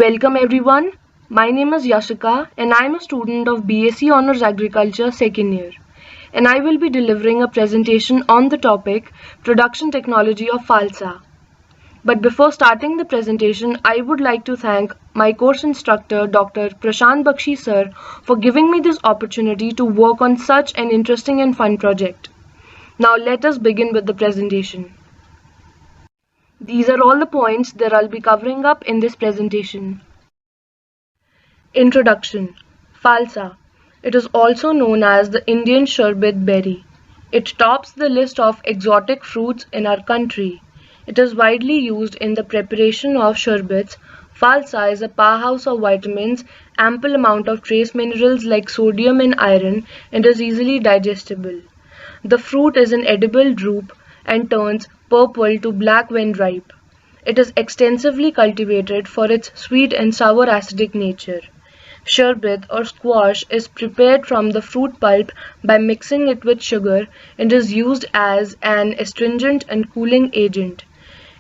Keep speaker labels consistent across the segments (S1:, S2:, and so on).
S1: Welcome everyone. My name is Yashika and I am a student of BSc Honours Agriculture second year. And I will be delivering a presentation on the topic Production Technology of Falsa. But before starting the presentation, I would like to thank my course instructor Dr. Prashant Bakshi sir for giving me this opportunity to work on such an interesting and fun project. Now let us begin with the presentation. These are all the points that I'll be covering up in this presentation. Introduction. Falsa. It is also known as the Indian sherbet berry. It tops the list of exotic fruits in our country. It is widely used in the preparation of sherbets. Falsa is a powerhouse of vitamins, ample amount of trace minerals like sodium and iron, and is easily digestible. The fruit is an edible drupe and turns purple to black when ripe. It is extensively cultivated for its sweet and sour acidic nature. Sherbet or squash is prepared from the fruit pulp by mixing it with sugar and is used as an astringent and cooling agent.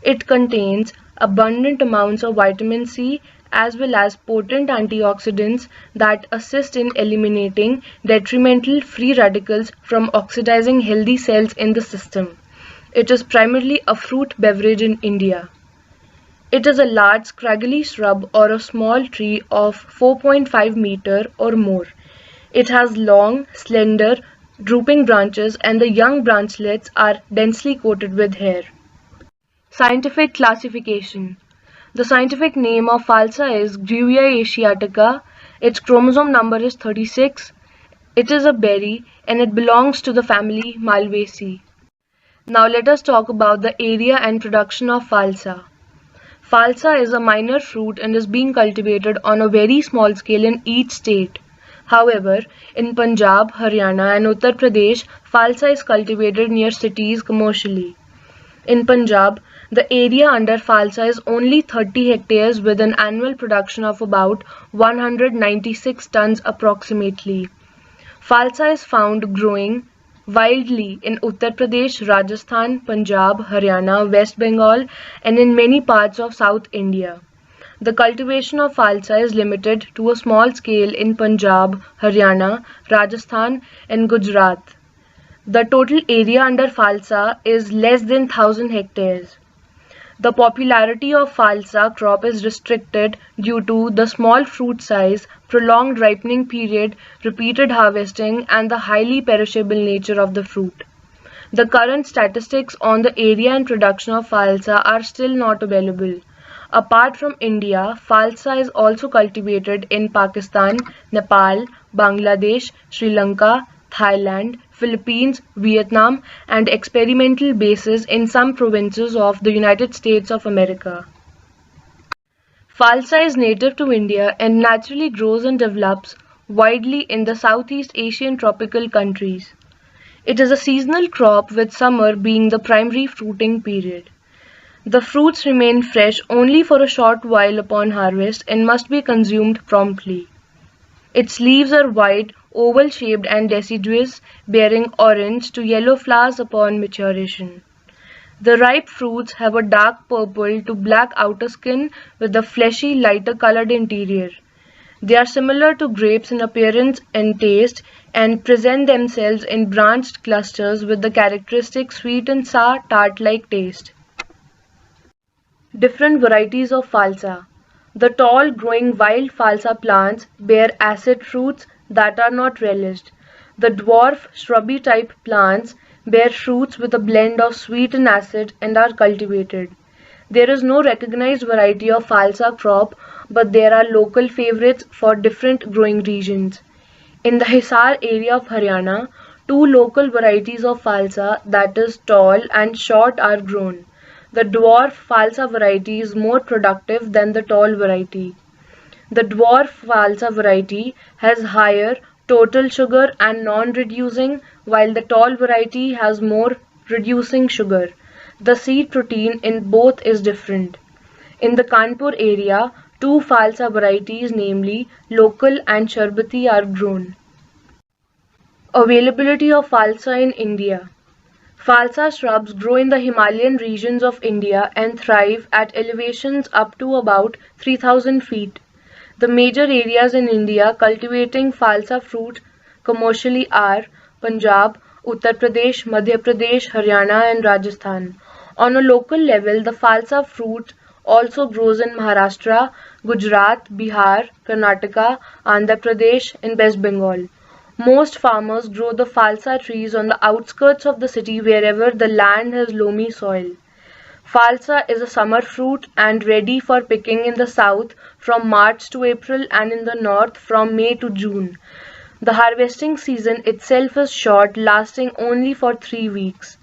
S1: It contains abundant amounts of vitamin C as well as potent antioxidants that assist in eliminating detrimental free radicals from oxidizing healthy cells in the system. It is primarily a fruit beverage in India. It is a large scraggly shrub or a small tree of 4.5 meter or more. It has long, slender, drooping branches and the young branchlets are densely coated with hair. Scientific classification. The scientific name of Falsa is Grevia asiatica. Its chromosome number is 36. It is a berry and it belongs to the family Malvaceae. Now let us talk about the area and production of Falsa. Falsa is a minor fruit and is being cultivated on a very small scale in each state. However, in Punjab, Haryana and Uttar Pradesh, Falsa is cultivated near cities commercially. In Punjab, the area under Falsa is only 30 hectares with an annual production of about 196 tons approximately. Falsa is found growing wildly in Uttar Pradesh, Rajasthan, Punjab, Haryana, West Bengal and in many parts of South India. The cultivation of Falsa is limited to a small scale in Punjab, Haryana, Rajasthan and Gujarat. The total area under Falsa is less than 1000 hectares. The popularity of Falsa crop is restricted due to the small fruit size, prolonged ripening period, repeated harvesting, and the highly perishable nature of the fruit. The current statistics on the area and production of Falsa are still not available. Apart from India, Falsa is also cultivated in Pakistan, Nepal, Bangladesh, Sri Lanka, Thailand, Philippines, Vietnam, and experimental bases in some provinces of the United States of America. Falsa is native to India and naturally grows and develops widely in the Southeast Asian tropical countries. It is a seasonal crop with summer being the primary fruiting period. The fruits remain fresh only for a short while upon harvest and must be consumed promptly. Its leaves are white, oval-shaped and deciduous, bearing orange to yellow flowers upon maturation. The ripe fruits have a dark purple to black outer skin with a fleshy, lighter-colored interior. They are similar to grapes in appearance and taste and present themselves in branched clusters with the characteristic sweet and sour tart-like taste. Different varieties of Falsa. The tall, growing wild Falsa plants bear acid fruits that are not relished. The dwarf, shrubby type plants bear fruits with a blend of sweet and acid and are cultivated. There is no recognized variety of Falsa crop, but there are local favorites for different growing regions. In the Hisar area of Haryana, two local varieties of Falsa, that is tall and short, are grown. The dwarf Falsa variety is more productive than the tall variety. The dwarf Falsa variety has higher total sugar and non-reducing, while the tall variety has more reducing sugar. The seed protein in both is different. In the Kanpur area, two Falsa varieties, namely local and Sharbati, are grown. Availability of Falsa in India. Falsa shrubs grow in the Himalayan regions of India and thrive at elevations up to about 3000 feet. The major areas in India cultivating falsa fruit commercially are Punjab, Uttar Pradesh, Madhya Pradesh, Haryana, and Rajasthan. On a local level, the falsa fruit also grows in Maharashtra, Gujarat, Bihar, Karnataka, Andhra Pradesh, and West Bengal. Most farmers grow the falsa trees on the outskirts of the city wherever the land has loamy soil. Falsa is a summer fruit and ready for picking in the south from March to April and in the north from May to June. The harvesting season itself is short, lasting only for 3 weeks.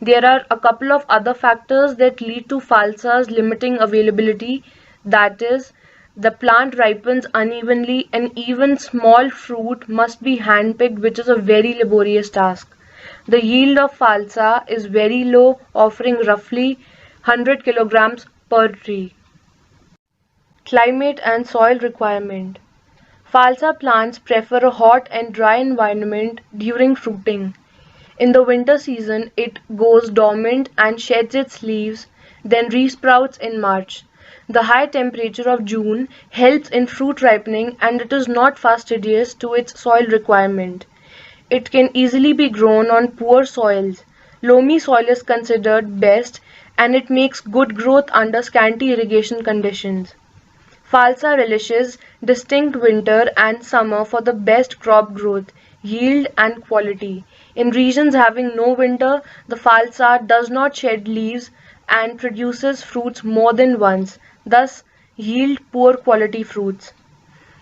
S1: There are a couple of other factors that lead to falsas limiting availability, that is, the plant ripens unevenly and even small fruit must be handpicked, which is a very laborious task. The yield of falsa is very low, offering roughly 100 kilograms per tree. Climate and soil requirement. Falsa plants prefer a hot and dry environment during fruiting. In the winter season, it goes dormant and sheds its leaves, then resprouts in March. The high temperature of June helps in fruit ripening and it is not fastidious to its soil requirement. It can easily be grown on poor soils. Loamy soil is considered best and it makes good growth under scanty irrigation conditions. Falsa relishes distinct winter and summer for the best crop growth, yield and quality. In regions having no winter, the falsa does not shed leaves and produces fruits more than once, thus yield poor quality fruits.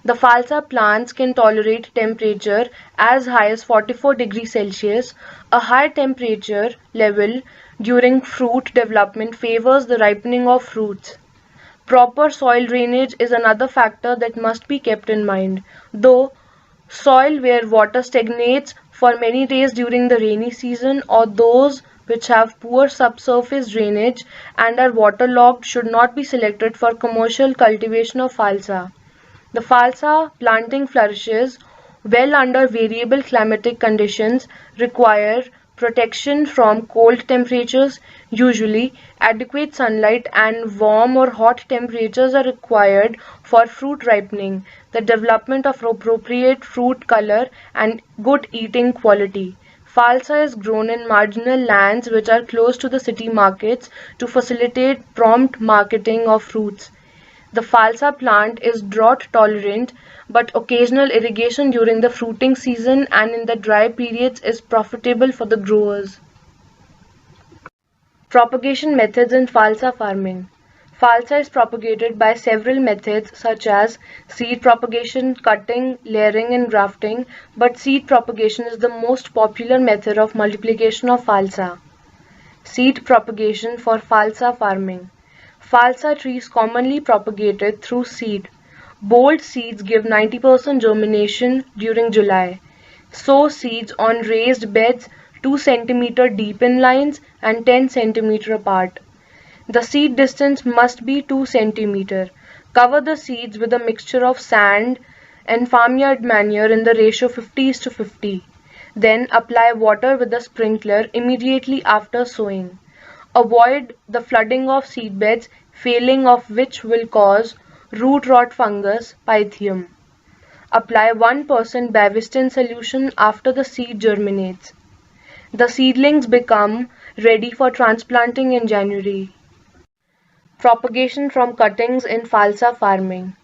S1: The falsa plants can tolerate temperature as high as 44 degrees Celsius. A high temperature level during fruit development favors the ripening of fruits. Proper soil drainage is another factor that must be kept in mind. Though soil where water stagnates for many days during the rainy season or those which have poor subsurface drainage and are waterlogged should not be selected for commercial cultivation of falsa. The falsa planting flourishes well under variable climatic conditions, require protection from cold temperatures. Usually, adequate sunlight and warm or hot temperatures are required for fruit ripening, the development of appropriate fruit color, and good eating quality. Falsa is grown in marginal lands which are close to the city markets to facilitate prompt marketing of fruits. The falsa plant is drought tolerant, but occasional irrigation during the fruiting season and in the dry periods is profitable for the growers. Propagation methods in falsa farming. Falsa is propagated by several methods such as seed propagation, cutting, layering and grafting, but seed propagation is the most popular method of multiplication of falsa. Seed propagation for falsa farming. Falsa trees commonly propagated through seed. Bold seeds give 90% germination during July. Sow seeds on raised beds 2 cm deep in lines and 10 cm apart. The seed distance must be 2 cm. Cover the seeds with a mixture of sand and farmyard manure in the ratio 50:50. Then apply water with a sprinkler immediately after sowing. Avoid the flooding of seedbeds, failing of which will cause root rot fungus pythium. Apply 1% Bavestin solution after the seed germinates. The seedlings become ready for transplanting in January. Propagation from cuttings in falsa farming.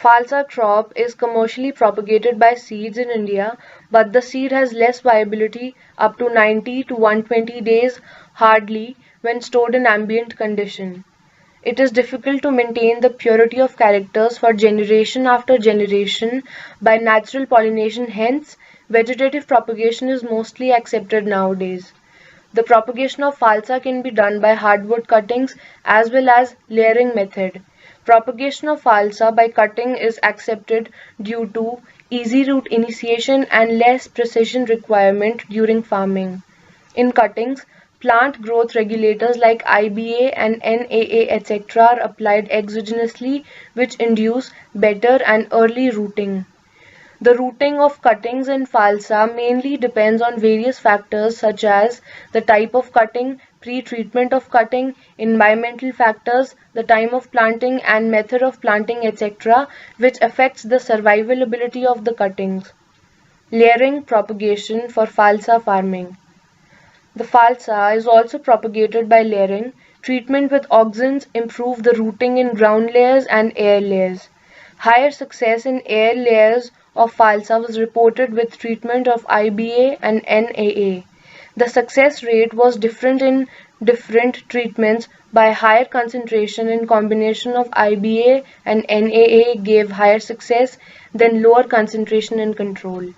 S1: Falsa crop is commercially propagated by seeds in India, but the seed has less viability up to 90 to 120 days hardly when stored in ambient condition. It is difficult to maintain the purity of characters for generation after generation by natural pollination, hence vegetative propagation is mostly accepted nowadays. The propagation of falsa can be done by hardwood cuttings as well as layering method. Propagation of falsa by cutting is accepted due to easy root initiation and less precision requirement during farming. In cuttings, plant growth regulators like IBA and NAA etc. are applied exogenously which induce better and early rooting. The rooting of cuttings in falsa mainly depends on various factors such as the type of cutting, pre-treatment of cutting, environmental factors, the time of planting and method of planting, etc., which affects the survivability of the cuttings. Layering propagation for falsa farming. The falsa is also propagated by layering. Treatment with auxins improve the rooting in ground layers and air layers. Higher success in air layers of falsa was reported with treatment of IBA and NAA. The success rate was different in different treatments. By higher concentration in combination of IBA and NAA gave higher success than lower concentration in control.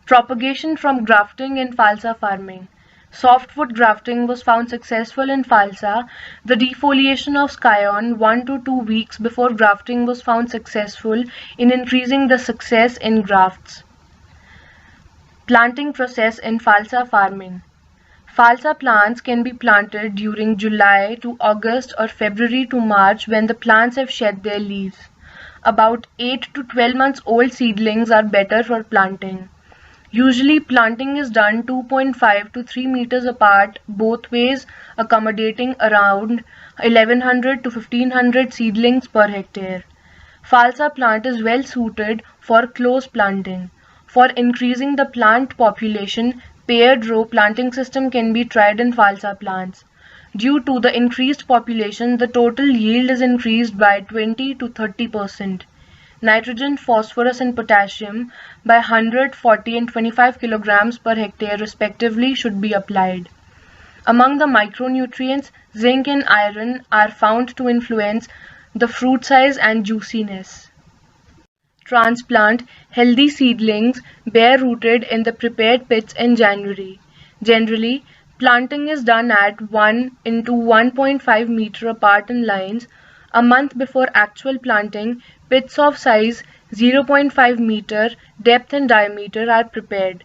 S1: Propagation from grafting in falsa farming. Softwood grafting was found successful in falsa. The defoliation of scion 1 to 2 weeks before grafting was found successful in increasing the success in grafts. Planting process in falsa farming. Falsa plants can be planted during July to August or February to March when the plants have shed their leaves. About 8 to 12 months old seedlings are better for planting. Usually planting is done 2.5 to 3 meters apart both ways, accommodating around 1100 to 1500 seedlings per hectare. Falsa plant is well suited for close planting. For increasing the plant population, paired row planting system can be tried in falsa plants. Due to the increased population, the total yield is increased by 20 to 30%. Nitrogen, phosphorus and potassium by 100, 40 and 25 kilograms per hectare respectively should be applied. Among the micronutrients, zinc and iron are found to influence the fruit size and juiciness. Transplant healthy seedlings bare rooted in the prepared pits in January. Generally, planting is done at 1 into 1.5 meter apart in lines. A month before actual planting, pits of size 0.5 meter depth and diameter are prepared.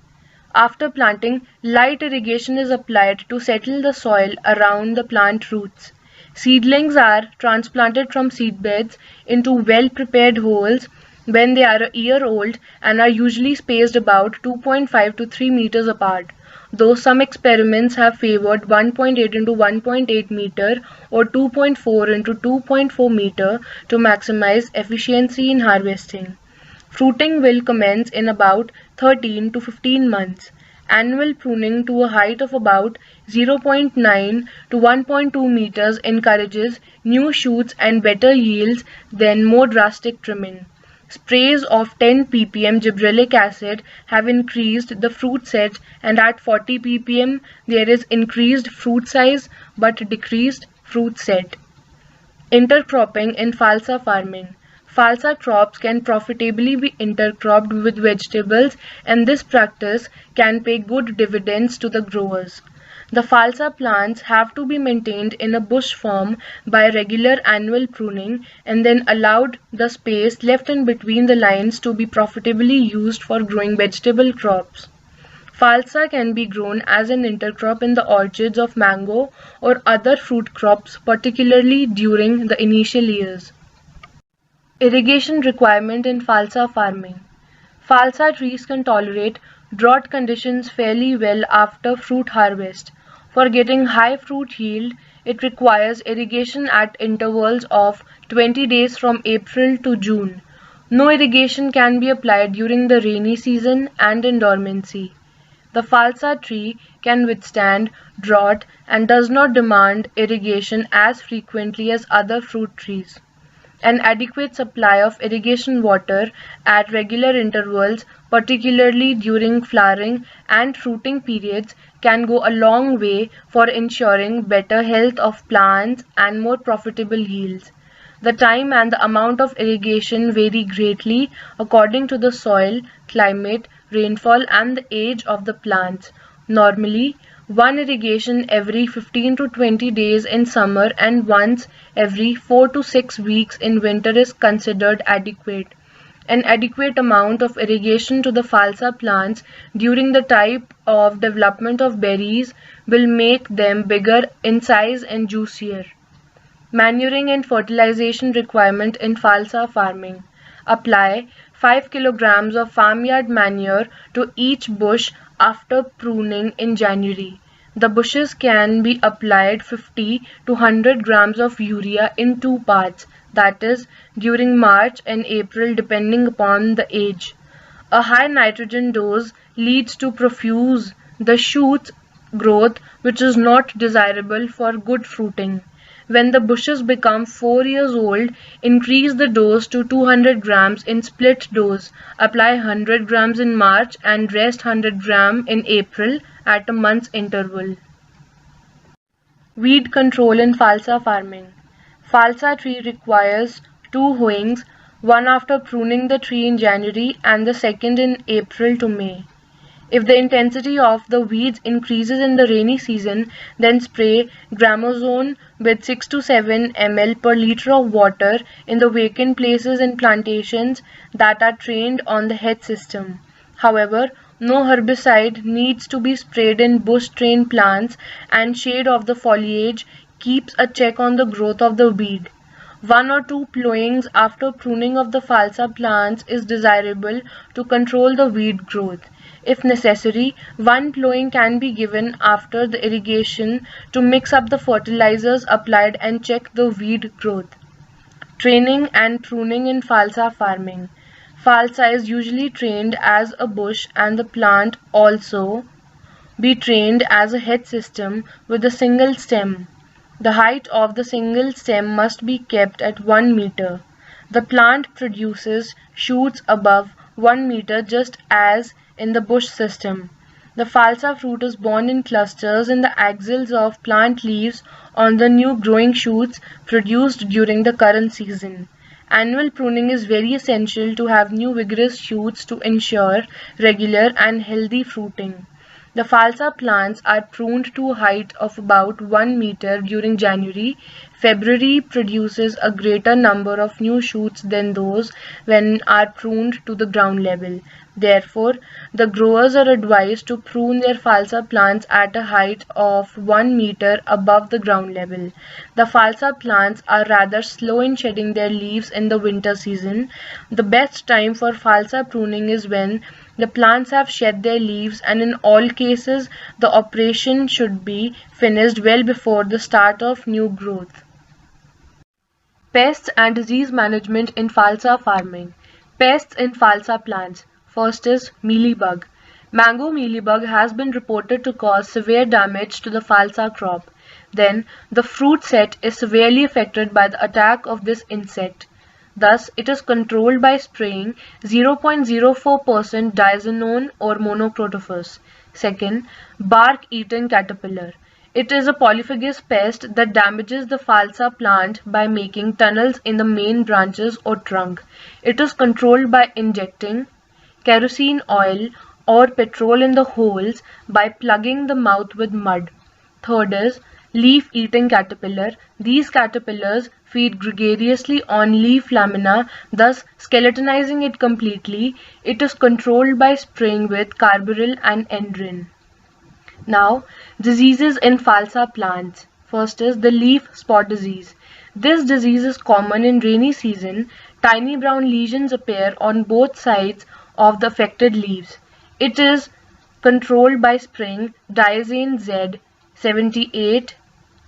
S1: After planting, light irrigation is applied to settle the soil around the plant roots. Seedlings are transplanted from seedbeds into well-prepared holes when they are a year old and are usually spaced about 2.5 to 3 meters apart, though some experiments have favored 1.8 into 1.8 meter or 2.4 into 2.4 meter to maximize efficiency in harvesting. Fruiting will commence in about 13 to 15 months. Annual pruning to a height of about 0.9 to 1.2 meters encourages new shoots and better yields than more drastic trimming. Sprays of 10 ppm gibberellic acid have increased the fruit set, and at 40 ppm there is increased fruit size but decreased fruit set. Intercropping in falsa farming. Falsa crops can profitably be intercropped with vegetables, and this practice can pay good dividends to the growers. The falsa plants have to be maintained in a bush form by regular annual pruning and then allowed the space left in between the lines to be profitably used for growing vegetable crops. Falsa can be grown as an intercrop in the orchards of mango or other fruit crops, particularly during the initial years. Irrigation requirement in falsa farming. Falsa trees can tolerate drought conditions fairly well after fruit harvest. For getting high fruit yield, it requires irrigation at intervals of 20 days from April to June. No irrigation can be applied during the rainy season and in dormancy. The falsa tree can withstand drought and does not demand irrigation as frequently as other fruit trees. An adequate supply of irrigation water at regular intervals, particularly during flowering and fruiting periods, can go a long way for ensuring better health of plants and more profitable yields. The time and the amount of irrigation vary greatly according to the soil, climate, rainfall and the age of the plants. Normally, one irrigation every 15 to 20 days in summer and once every 4 to 6 weeks in winter is considered adequate. An adequate amount of irrigation to the falsa plants during the type of development of berries will make them bigger in size and juicier. Manuring and fertilization requirement in falsa farming. Apply 5 kilograms of farmyard manure to each bush after pruning in January. The bushes can be applied 50 to 100 grams of urea in two parts, that is, during March and April depending upon the age. A high nitrogen dose leads to profuse the shoots growth, which is not desirable for good fruiting. When the bushes become 4 years old, increase the dose to 200 grams in split dose. Apply 100 grams in March and rest 100 grams in April at a month's interval. Weed control in Falsa farming. Falsa tree requires two hoeings, one after pruning the tree in January and the second in April to May. If the intensity of the weeds increases in the rainy season, then spray Gramazone with 6 to 7 ml per liter of water in the vacant places in plantations that are trained on the head system. However, no herbicide needs to be sprayed in bush-trained plants, and shade of the foliage keeps a check on the growth of the weed. 1 or 2 plowings after pruning of the Falsa plants is desirable to control the weed growth. If necessary, 1 plowing can be given after the irrigation to mix up the fertilizers applied and check the weed growth. Training and pruning in Falsa farming. Falsa is usually trained as a bush and the plant also be trained as a head system with a single stem. The height of the single stem must be kept at 1 meter. The plant produces shoots above 1 meter just as in the bush system. The Falsa fruit is borne in clusters in the axils of plant leaves on the new growing shoots produced during the current season. Annual pruning is very essential to have new vigorous shoots to ensure regular and healthy fruiting. The Falsa plants are pruned to a height of about 1 meter during January. February produces a greater number of new shoots than those when are pruned to the ground level. Therefore, the growers are advised to prune their Falsa plants at a height of 1 meter above the ground level. The Falsa plants are rather slow in shedding their leaves in the winter season. The best time for Falsa pruning is when the plants have shed their leaves, and in all cases the operation should be finished well before the start of new growth. Pests and disease management in Falsa farming. Pests in Falsa plants. First is mealybug. Mango mealybug has been reported to cause severe damage to the Falsa crop. Then, the fruit set is severely affected by the attack of this insect. Thus, it is controlled by spraying 0.04% diazinon or monocrotophos. Second, bark-eating caterpillar. It is a polyphagous pest that damages the Falsa plant by making tunnels in the main branches or trunk. It is controlled by injecting kerosene oil or petrol in the holes by plugging the mouth with mud. Third is leaf-eating caterpillar. These caterpillars feed gregariously on leaf lamina, thus skeletonizing it completely. It is controlled by spraying with carbaryl and endrin. Now, diseases in Falsa plants. First is the leaf spot disease. This disease is common in rainy season. Tiny brown lesions appear on both sides of the affected leaves. It is controlled by spraying diazane Z 78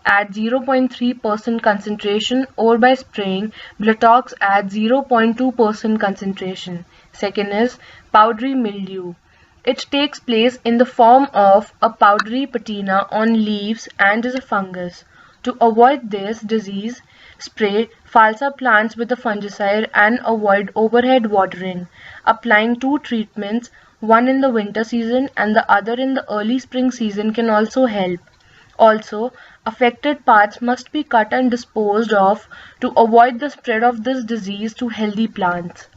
S1: at 0.3% concentration or by spraying Blatox at 0.2% concentration. Second is powdery mildew. It takes place in the form of a powdery patina on leaves and is a fungus. To avoid this disease, spray Falsa plants with a fungicide and avoid overhead watering. Applying 2 treatments, one in the winter season and the other in the early spring season, can also help. Also, affected parts must be cut and disposed of to avoid the spread of this disease to healthy plants.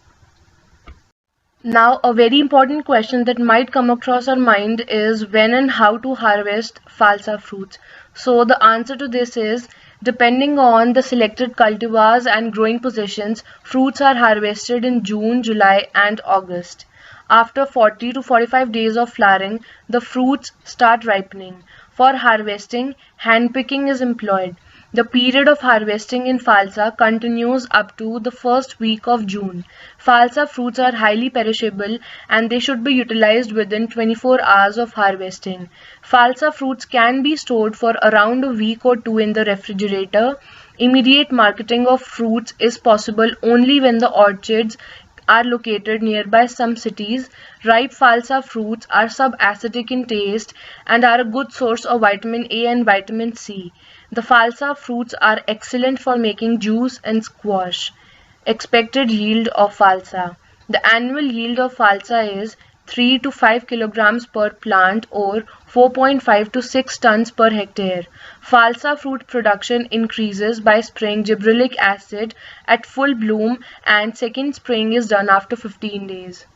S1: Now, a very important question that might come across our mind is when and how to harvest Falsa fruits. So the answer to this is, depending on the selected cultivars and growing positions, fruits are harvested in June, July and August. After 40 to 45 days of flowering, the fruits start ripening. For harvesting, hand picking is employed. The period of harvesting in Falsa continues up to the first week of June. Falsa fruits are highly perishable and they should be utilized within 24 hours of harvesting. Falsa fruits can be stored for around a week or two in the refrigerator. Immediate marketing of fruits is possible only when the orchards are located nearby some cities. Ripe Falsa fruits are subacidic in taste and are a good source of vitamin A and vitamin C. The Falsa fruits are excellent for making juice and squash. Expected yield of Falsa. The annual yield of Falsa is 3 to 5 kilograms per plant or 4.5 to 6 tons per hectare. Falsa fruit production increases by spraying gibberellic acid at full bloom and second spraying is done after 15 days.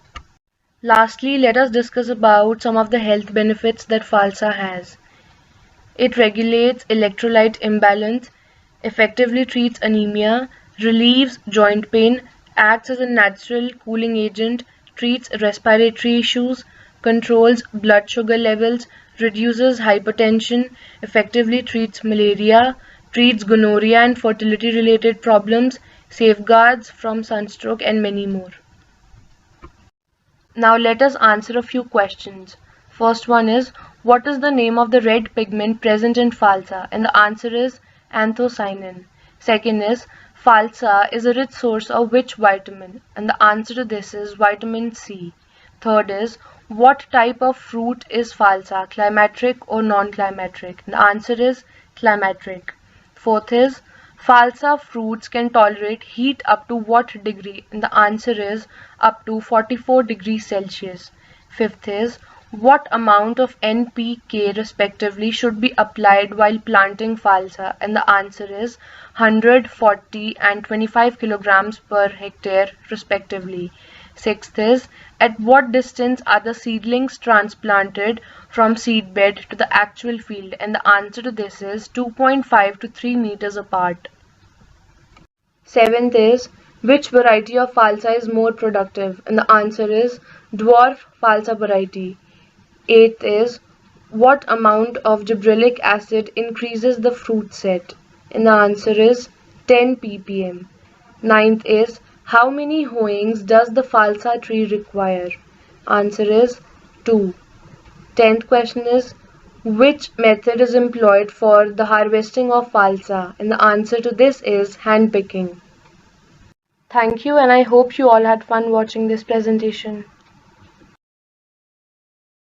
S1: Lastly, let us discuss about some of the health benefits that Falsa has. It regulates electrolyte imbalance, effectively treats anemia, relieves joint pain, acts as a natural cooling agent, treats respiratory issues, controls blood sugar levels, reduces hypertension, effectively treats malaria, treats gonorrhea and fertility related problems, safeguards from sunstroke and many more. Now let us answer a few questions. First one is, what is the name of the red pigment present in Falsa? And the answer is anthocyanin. Second is, Falsa is a rich source of which vitamin? And the answer to this is vitamin C. Third is, what type of fruit is Falsa? Climacteric or non-climacteric? And the answer is climacteric. Fourth is, Falsa fruits can tolerate heat up to what degree? And the answer is up to 44 degrees Celsius. Fifth is, what amount of NPK respectively should be applied while planting Falsa? And the answer is 100, 40 and 25 kilograms per hectare respectively. Sixth is, at what distance are the seedlings transplanted from seedbed to the actual field? And the answer to this is 2.5 to 3 meters apart. Seventh is, which variety of Falsa is more productive? And the answer is dwarf Falsa variety. Eighth is, what amount of gibberellic acid increases the fruit set? And the answer is 10 ppm. Ninth is, how many hoeings does the Falsa tree require? Answer is 2. 10th question is, which method is employed for the harvesting of Falsa? And the answer to this is hand picking. Thank you, and I hope you all had fun watching this presentation.